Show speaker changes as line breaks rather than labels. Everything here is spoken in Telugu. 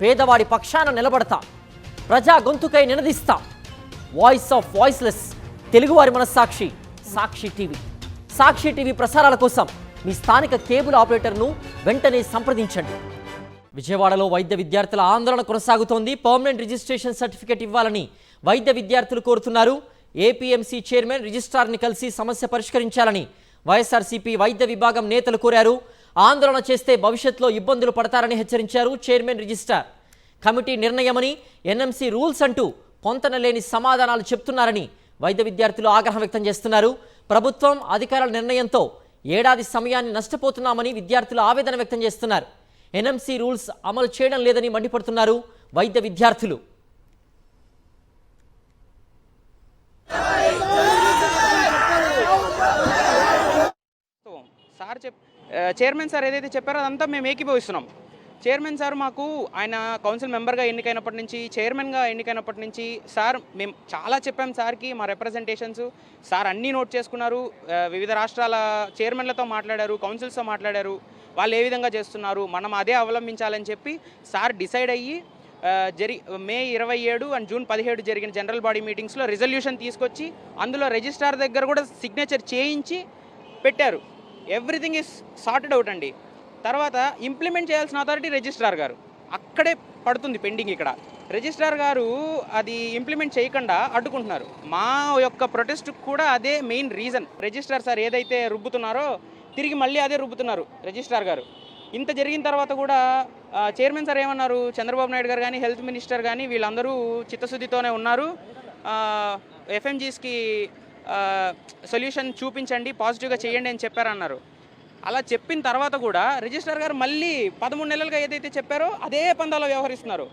పేదవాడి పక్షాన నిలబడతా, ప్రజా గొంతుకై నినదిస్తా. వాయిస్ ఆఫ్ వాయిస్లెస్, తెలుగువారి మనస్సాక్షి, సాక్షి టీవీ. సాక్షి టీవీ ప్రసారాల కోసం మీ స్థానిక కేబుల్ ఆపరేటర్ను వెంటనే సంప్రదించండి. విజయవాడలో వైద్య విద్యార్థుల ఆందోళన కొనసాగుతోంది. పర్మనెంట్ రిజిస్ట్రేషన్ సర్టిఫికేట్ ఇవ్వాలని వైద్య విద్యార్థులు కోరుతున్నారు. ఏపీఎంసీ చైర్మన్ రిజిస్ట్రార్ని కలిసి సమస్య పరిష్కరించాలని వైఎస్ఆర్సీపీ వైద్య విభాగం నేతలు కోరారు. ఆందోళన చేస్తే భవిష్యత్తులో ఇబ్బందులు పడతారని హెచ్చరించారు చైర్మన్ రిజిస్ట్రార్. కమిటీ నిర్ణయమని, ఎన్ఎంసీ రూల్స్ అంటూ పొంతనలేని సమాధానాలు చెప్తున్నారని వైద్య విద్యార్థులు ఆగ్రహం వ్యక్తం చేస్తున్నారు. ప్రభుత్వం అధికారుల నిర్ణయంతో ఏడాది సమయాన్ని నష్టపోతున్నామని విద్యార్థులు ఆవేదన వ్యక్తం చేస్తున్నారు. ఎన్ఎంసీ రూల్స్ అమలు చేయడం లేదని మండిపడుతున్నారు వైద్య విద్యార్థులు.
చైర్మన్ సార్ ఏదైతే చెప్పారో అదంతా మేము ఏకీభవిస్తున్నాం. చైర్మన్ సార్ మాకు ఆయన కౌన్సిల్ మెంబర్గా ఎన్నికైనప్పటి నుంచి, చైర్మన్గా ఎన్నికైనప్పటి నుంచి సార్ మేము చాలా చెప్పాం సార్కి, మా రిప్రజెంటేషన్స్ సార్ అన్నీ నోట్ చేసుకున్నారు. వివిధ రాష్ట్రాల చైర్మన్లతో మాట్లాడారు, కౌన్సిల్స్తో మాట్లాడారు, వాళ్ళు ఏ విధంగా చేస్తున్నారు, మనం అదే అవలంబించాలని చెప్పి సార్ డిసైడ్ అయ్యి మే 27 అండ్ జూన్ 17 జరిగిన జనరల్ బాడీ మీటింగ్స్లో రిజల్యూషన్ తీసుకొచ్చి అందులో రిజిస్ట్రార్ దగ్గర కూడా సిగ్నేచర్ చేయించి పెట్టారు. ఎవ్రీథింగ్ ఈజ్ సార్టెడ్ అవుట్ అండి. తర్వాత ఇంప్లిమెంట్ చేయాల్సిన అథారిటీ రిజిస్ట్రార్ గారు, అక్కడే పడుతుంది పెండింగ్. ఇక్కడ రిజిస్ట్రార్ గారు అది ఇంప్లిమెంట్ చేయకుండా అడ్డుకుంటున్నారు. మా యొక్క ప్రొటెస్ట్ కూడా అదే మెయిన్ రీజన్. రిజిస్ట్రార్ సార్ ఏదైతే రుబ్బుతున్నారో తిరిగి మళ్ళీ అదే రుబ్బుతున్నారు రిజిస్ట్రార్ గారు. ఇంత జరిగిన తర్వాత కూడా చైర్మన్ సార్ ఏమన్నారు, చంద్రబాబు నాయుడు గారు కానీ, హెల్త్ మినిస్టర్ కానీ వీళ్ళందరూ చిత్తశుద్ధితోనే ఉన్నారు, ఎఫ్ఎంజీస్కి సొల్యూషన్ చూపించండి, పాజిటివ్గా చేయండి అని చెప్పారన్నారు. అలా చెప్పిన తర్వాత కూడా రిజిస్ట్రార్ గారు మళ్ళీ 13 నెలలుగా ఏదైతే చెప్పారో అదే పందాలో వ్యవహరిస్తున్నారు.